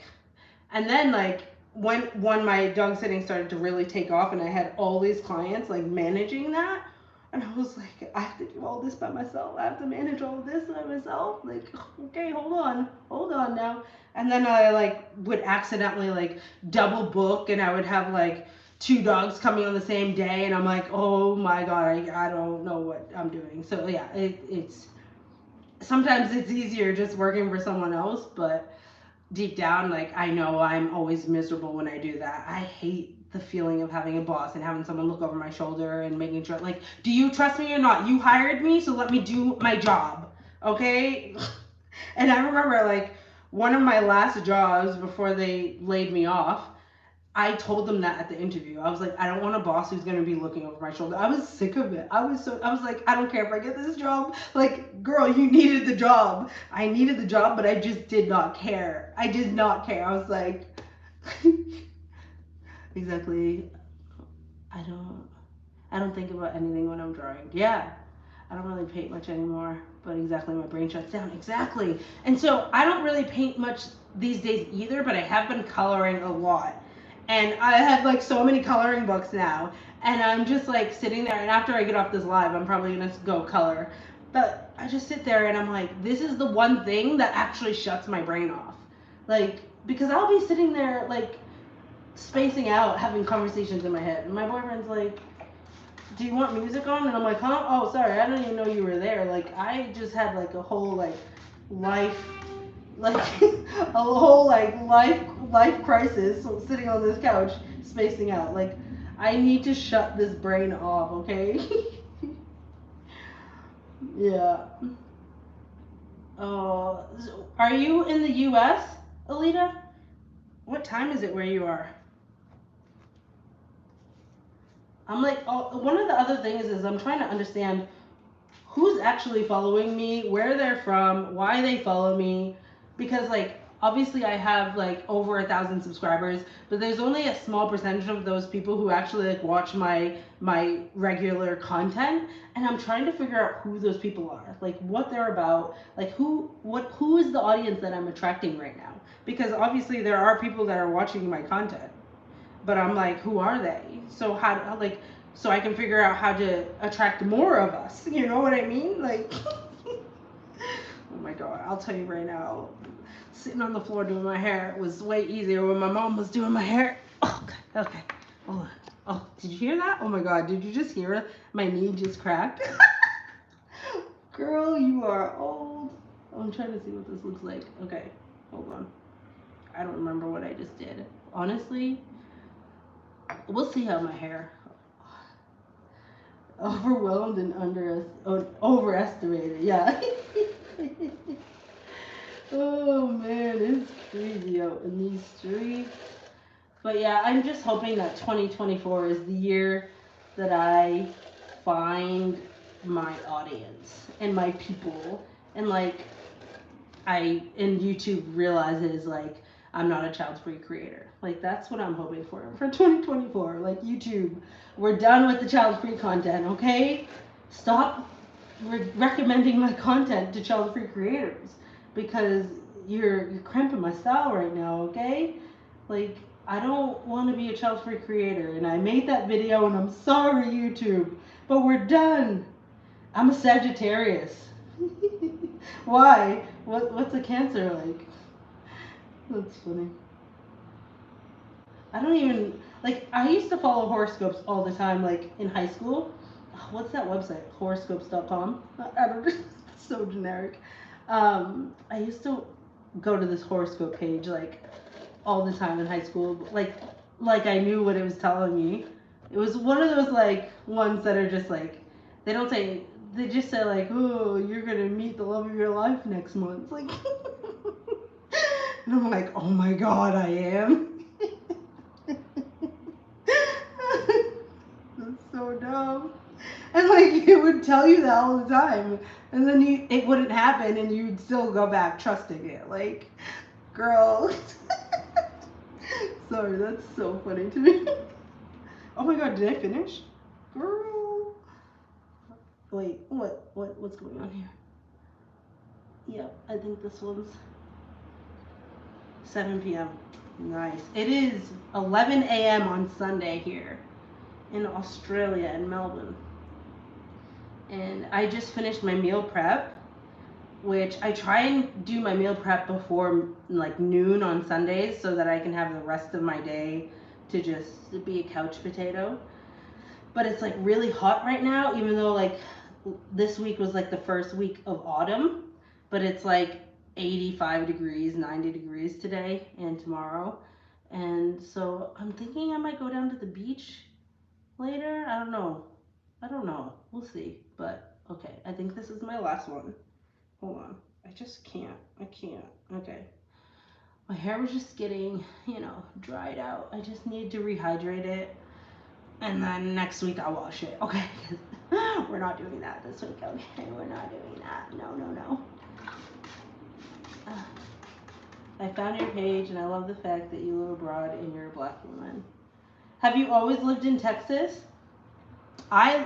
and then like when my dog sitting started to really take off and I had all these clients, like managing that, and I was like, I have to do all this by myself. I have to manage all this by myself. Like, okay, hold on now. And then I like would accidentally like double book, and I would have like two dogs coming on the same day, and I'm like, oh my god, I don't know what I'm doing. So yeah, it's sometimes it's easier just working for someone else, but deep down, like, I know I'm always miserable when I do that. I hate the feeling of having a boss and having someone look over my shoulder and making sure, like, do you trust me or not? You hired me, so let me do my job, okay? And I remember, like, one of my last jobs before they laid me off, I told them that at the interview. I was like, I don't want a boss who's gonna be looking over my shoulder. I was sick of it. I was like, I don't care if I get this job. Like, girl, you needed the job. I needed the job, but I just did not care. I did not care. I was like, exactly. I don't think about anything when I'm drawing. Yeah, I don't really paint much anymore, but exactly, my brain shuts down. Exactly. And so I don't really paint much these days either, but I have been coloring a lot. And I have like so many coloring books now. And I'm just like sitting there, and after I get off this live, I'm probably gonna go color. But I just sit there and I'm like, this is the one thing that actually shuts my brain off. Like, because I'll be sitting there like spacing out, having conversations in my head. And my boyfriend's like, do you want music on? And I'm like, huh? Oh, sorry, I didn't even know you were there. Like, I just had like a whole like life, like a whole like life crisis sitting on this couch spacing out. Like, I need to shut this brain off, okay? Yeah. Are you in the U.S., Alita? What time is it where you are? I'm like, oh, one of the other things is I'm trying to understand who's actually following me, where they're from, why they follow me, because like obviously I have like over 1,000 subscribers, but there's only a small percentage of those people who actually like watch my regular content, and I'm trying to figure out who those people are, like what they're about, like who is the audience that I'm attracting right now, because obviously there are people that are watching my content, but I'm like, who are they? So how like so I can figure out how to attract more of us. You know what I mean? Like, oh my god, I'll tell you right now, sitting on the floor doing my hair was way easier when my mom was doing my hair. Oh, okay, okay. Oh, oh, did you hear that? Oh my god, did you just hear it? My knee just cracked. Girl, you are old. I'm trying to see what this looks like. Okay, hold on. I don't remember what I just did. Honestly, we'll see how my hair. Overwhelmed and overestimated. Yeah. Oh man, it's crazy out in these streets. But yeah, I'm just hoping that 2024 is the year that I find my audience and my people, and like YouTube realizes like I'm not a child free creator. Like that's what I'm hoping for 2024. Like YouTube, we're done with the child free content, okay? Stop recommending my content to child free creators because you're cramping my style right now, okay? Like I don't want to be a child free creator, and I made that video, and I'm sorry YouTube, but we're done. I'm a Sagittarius. Why? What's a Cancer like? That's funny. I don't even like. I used to follow horoscopes all the time, like in high school. What's that website? Horoscopes.com. I don't. It's so generic. I used to go to this horoscope page like all the time in high school. Like I knew what it was telling me. It was one of those like ones that are just like they don't say. They just say like, oh, you're gonna meet the love of your life next month. Like, and I'm like, oh my god, I am. That's so dumb. And like it would tell you that all the time, and then it wouldn't happen, and you'd still go back trusting it. Like, girl. Sorry, that's so funny to me. Oh my god, did I finish? Girl. Wait, what's going on here? Yep, I think this one's 7 p.m. Nice. It is 11 a.m. on Sunday here in Australia, in Melbourne. And I just finished my meal prep, which I try and do my meal prep before like noon on Sundays so that I can have the rest of my day to just be a couch potato. But it's like really hot right now, even though like this week was like the first week of autumn, but it's like 85 degrees, 90 degrees today and tomorrow. And so I'm thinking I might go down to the beach later. I don't know. I don't know. We'll see. But okay, I think this is my last one. Hold on. I just can't. I can't. Okay. My hair was just getting, dried out. I just need to rehydrate it. And then next week I'll wash it. Okay. We're not doing that this week. Okay. We're not doing that. No, no, no. I found your page and I love the fact that you live abroad and you're a black woman. Have you always lived in Texas? I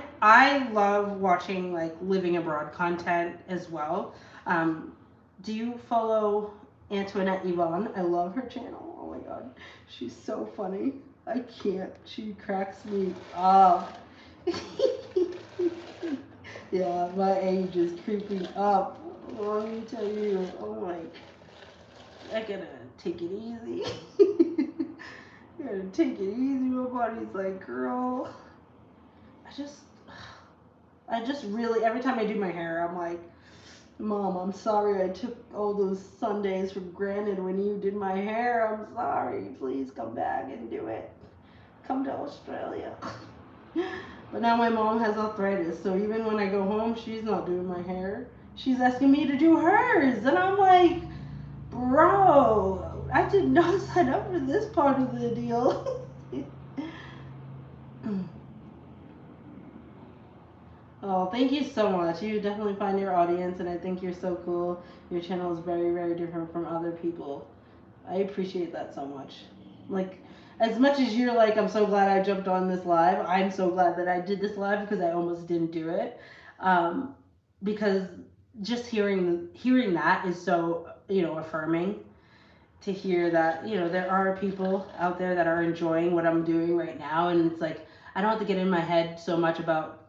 love watching like living abroad content as well. Um, do you follow Antoinette Yvonne? I love her channel. Oh my god, she's so funny. I can't. She cracks me up. Yeah, my age is creeping up. Let me tell you. Oh my. I gotta take it easy. I gotta take it easy. My body's like, girl. I just really, every time I do my hair, I'm like, Mom, I'm sorry I took all those Sundays for granted when you did my hair. I'm sorry. Please come back and do it. Come to Australia. But now my mom has arthritis, so even when I go home, she's not doing my hair. She's asking me to do hers. And I'm like, bro, I did not sign up for this part of the deal. Oh, thank you so much. You definitely find your audience, and I think you're so cool. Your channel is very, very different from other people. I appreciate that so much. Like, as much as you're like, I'm so glad I jumped on this live, I'm so glad that I did this live because I almost didn't do it. Um, because just hearing that is so, affirming to hear that, there are people out there that are enjoying what I'm doing right now. And it's like, I don't have to get in my head so much about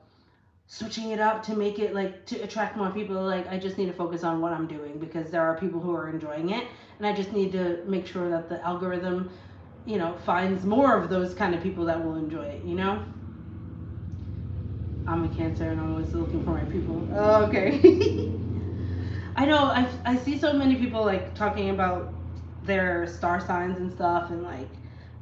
switching it up to make it like to attract more people. Like, I just need to focus on what I'm doing because there are people who are enjoying it, and I just need to make sure that the algorithm, finds more of those kind of people that will enjoy it. I'm a Cancer and I'm always looking for my people. Oh, okay. I know, I see so many people like talking about their star signs and stuff, and like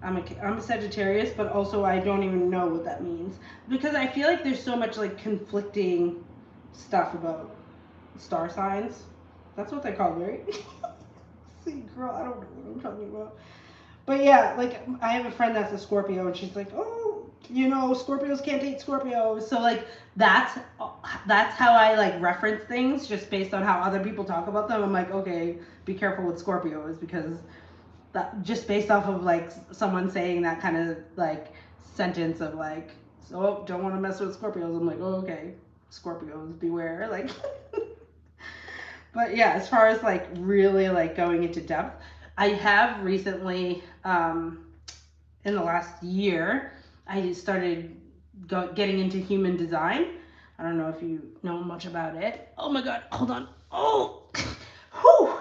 I'm a Sagittarius, but also I don't even know what that means because I feel like there's so much like conflicting stuff about star signs. That's what they call it, right? See, girl, I don't know what I'm talking about. But yeah, like I have a friend that's a Scorpio, and she's like, "Oh, Scorpios can't date Scorpios." So like that's how I like reference things just based on how other people talk about them. I'm like, okay, be careful with Scorpios because that just based off of like someone saying that kind of like sentence of like, so don't want to mess with Scorpios. I'm like, oh, okay, Scorpios beware. Like, but yeah, as far as like really like going into depth, I have recently, in the last year, I started getting into human design. I don't know if you know much about it. Oh my God, hold on. Oh, whew.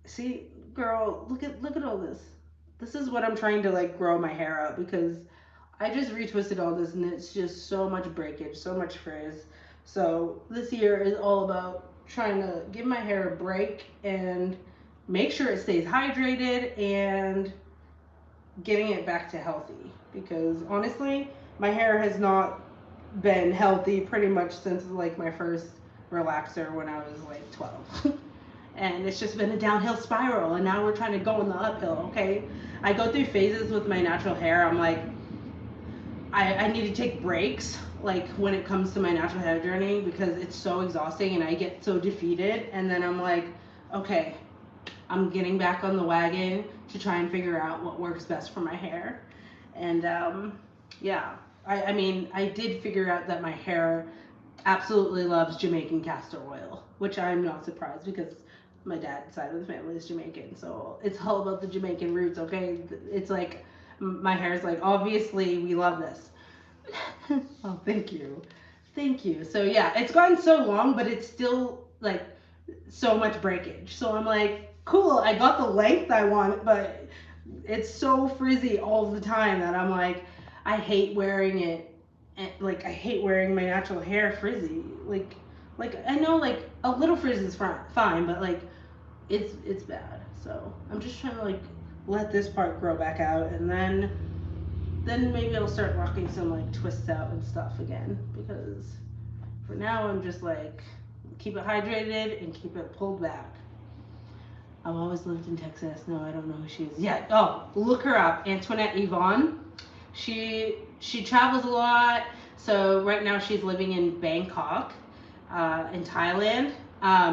See, girl, look at all this. This is what I'm trying to like grow my hair out because I just retwisted all this and it's just so much breakage, so much frizz. So this year is all about trying to give my hair a break and make sure it stays hydrated and getting it back to healthy because honestly, my hair has not been healthy pretty much since like my first relaxer when I was like 12. And it's just been a downhill spiral and now we're trying to go in the uphill. Okay, I go through phases with my natural hair. I'm like, I need to take breaks like when it comes to my natural hair journey because it's so exhausting and I get so defeated, and then I'm like, okay, I'm getting back on the wagon to try and figure out what works best for my hair. And yeah, I mean, I did figure out that my hair absolutely loves Jamaican castor oil, which I'm not surprised because my dad's side of the family is Jamaican, so it's all about the Jamaican roots. Okay, it's like my hair is like, obviously we love this. Oh, thank you. So yeah, it's gotten so long, but it's still like so much breakage. So I'm like, cool, I got the length I want, but it's so frizzy all the time that I'm like, I hate wearing it. And like I hate wearing my natural hair frizzy. Like I know like a little frizz is fine, but like it's bad. So I'm just trying to like let this part grow back out, and then maybe I'll start rocking some like twists out and stuff again because for now I'm just like keep it hydrated and keep it pulled back. I've always lived in Texas. No, I don't know who she is yet. Oh, look her up, Antoinette Yvonne. She travels a lot. So right now she's living in Bangkok, in Thailand.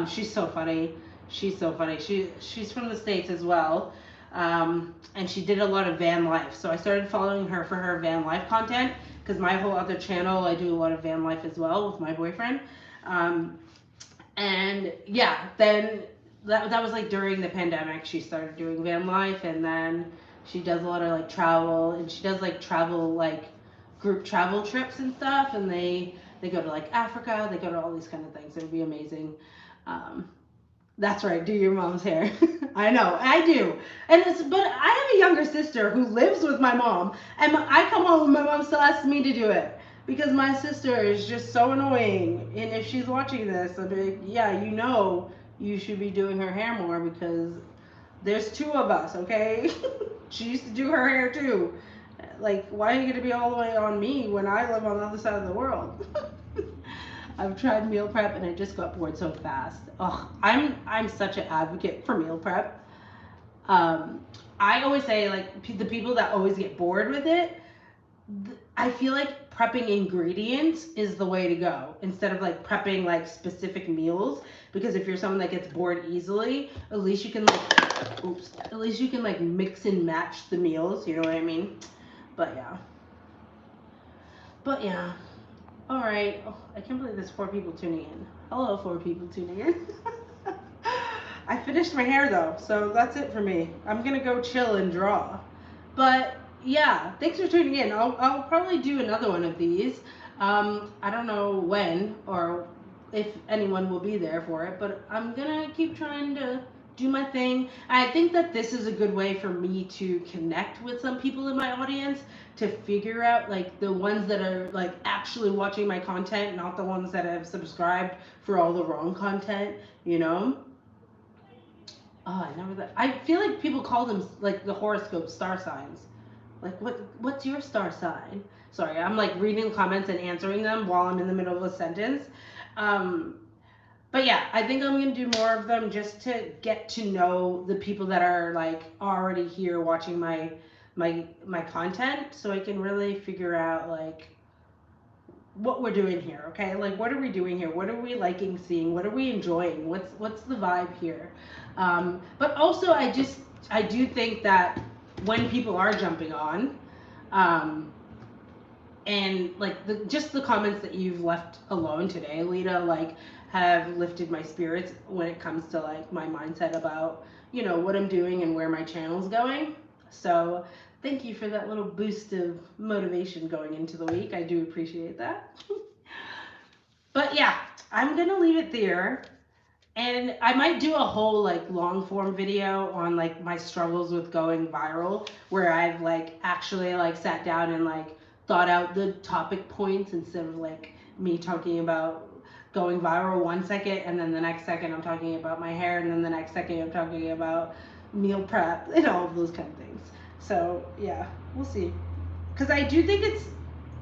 She's so funny. She's so funny. She's from the States as well. And she did a lot of van life. So I started following her for her van life content, because my whole other channel, I do a lot of van life as well with my boyfriend. And yeah, then that was like during the pandemic, she started doing van life, and then she does a lot of like travel, and she does like travel, like group travel trips and stuff, and they go to like Africa, they go to all these kind of things. It would be amazing. Um, that's right, do your mom's hair. I know, I do. But I have a younger sister who lives with my mom, and I come home and my mom still asks me to do it because my sister is just so annoying. And if she's watching this, I'll be like, yeah, you should be doing her hair more, because there's two of us, okay? She used to do her hair too. Like, why are you gonna be all the way on me when I live on the other side of the world? I've tried meal prep and I just got bored so fast. Ugh, I'm such an advocate for meal prep. Um, I always say, like, the people that always get bored with it, I feel like prepping ingredients is the way to go, instead of like prepping like specific meals. Because if you're someone that gets bored easily, at least you can like mix and match the meals. You know what I mean? But yeah. But yeah. All right. Oh, I can't believe there's 4 people tuning in. Hello, 4 people tuning in. I finished my hair though, so that's it for me. I'm gonna go chill and draw. But yeah, thanks for tuning in. I'll probably do another one of these. I don't know when or if anyone will be there for it, but I'm gonna keep trying to do my thing. I think that this is a good way for me to connect with some people in my audience, to figure out like the ones that are like actually watching my content, not the ones that have subscribed for all the wrong content, you know? Oh, I never that. I feel like people call them like the horoscope star signs. Like, what's your star sign? Sorry, I'm like reading comments and answering them while I'm in the middle of a sentence. Um, but yeah, I think I'm gonna do more of them just to get to know the people that are like already here watching my content, so I can really figure out like what we're doing here, okay? Like, what are we doing here? What are we liking seeing? What are we enjoying? What's the vibe here? But also, I do think that when people are jumping on, um, and like just the comments that you've left alone today, Lita, like have lifted my spirits when it comes to like my mindset about, you know, what I'm doing and where my channel's going. So thank you for that little boost of motivation going into the week. I do appreciate that. But yeah, I'm gonna leave it there. And I might do a whole like long form video on like my struggles with going viral, where I've like actually like sat down and like thought out the topic points, instead of like me talking about going viral 1 second and then the next second I'm talking about my hair, and then the next second I'm talking about meal prep and all of those kind of things. So yeah, we'll see. Because I do think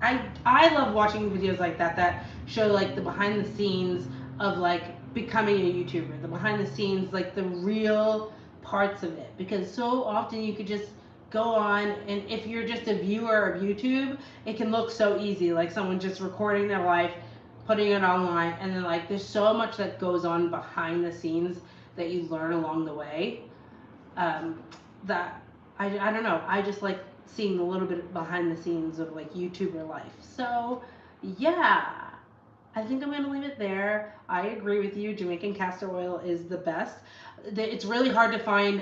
I love watching videos like that show like the behind the scenes of like becoming a YouTuber, the behind the scenes, like the real parts of it. Because so often you could just go on, and if you're just a viewer of YouTube, it can look so easy, like someone just recording their life, putting it online, and then like there's so much that goes on behind the scenes that you learn along the way. That I don't know, I just like seeing a little bit behind the scenes of like YouTuber life. So yeah, I think I'm gonna leave it there. I agree with you. Jamaican castor oil is the best. It's really hard to find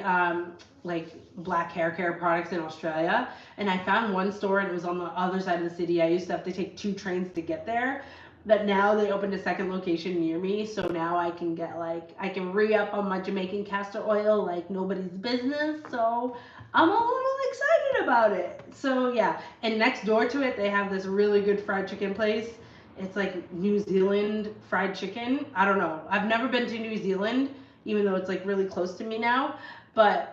like black hair care products in Australia, and I found one store, and it was on the other side of the city. I used to have to take 2 trains to get there, but now they opened a second location near me, so now I can get like, I can re-up on my Jamaican castor oil like nobody's business. So I'm a little excited about it. So yeah, and next door to it, they have this really good fried chicken place. It's like New Zealand fried chicken. I don't know. I've never been to New Zealand, even though it's like really close to me now. But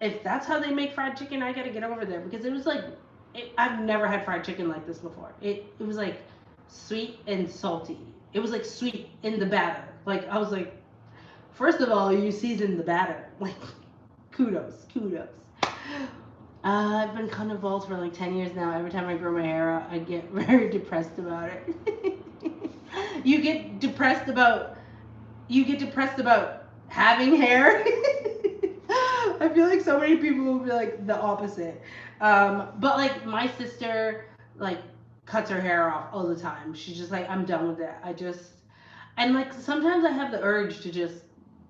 if that's how they make fried chicken, I gotta get over there, because it was like, I've never had fried chicken like this before. It was like sweet and salty. It was like sweet in the batter. Like, I was like, first of all, you seasoned the batter. Like, kudos. I've been cutting balls for like 10 years now. Every time I grow my hair out, I get very depressed about it. You get depressed about having hair? I feel like so many people will be like the opposite. But like my sister, like cuts her hair off all the time. She's just like, I'm done with it. And like sometimes I have the urge to just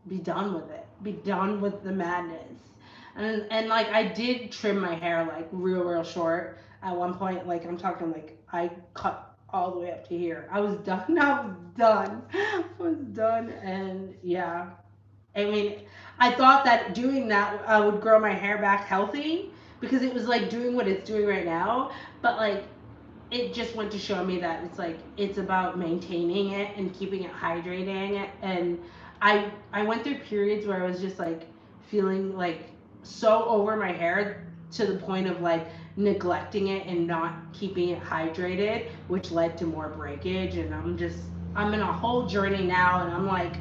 be done with it, be done with the madness. And like I did trim my hair like real short at one point. Like I'm talking like I cut all the way up to here. I was done. I was done. I was done. And yeah, I mean, I thought that doing that would grow my hair back healthy because it was like doing what it's doing right now. But like it just went to show me that it's like it's about maintaining it and keeping it hydrating. And I went through periods where I was just like feeling like so over my hair to the point of like neglecting it and not keeping it hydrated, which led to more breakage. And I'm in a whole journey now, and I'm like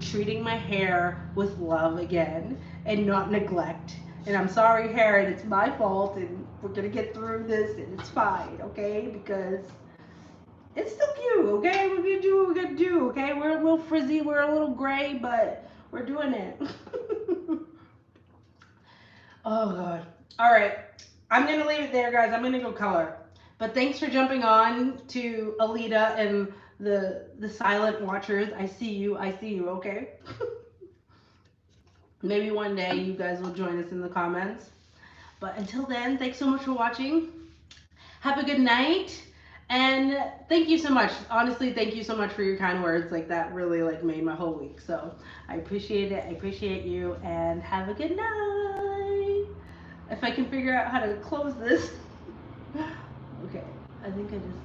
treating my hair with love again and not neglect. And I'm sorry, hair, and it's my fault, and we're gonna get through this, and it's fine, okay? Because it's still cute, okay? We're gonna do what we're gonna do, okay? We're a little frizzy, we're a little gray, but we're doing it. Oh, God. All right. I'm gonna leave it there, guys. I'm gonna go color. But thanks for jumping on to Alita and the silent watchers. I see you, okay? Maybe one day you guys will join us in the comments. But until then, thanks so much for watching. Have a good night. And thank you so much. Honestly, thank you so much for your kind words. Like that really like made my whole week. So I appreciate it. I appreciate you. And have a good night. If I can figure out how to close this. Okay. I think I just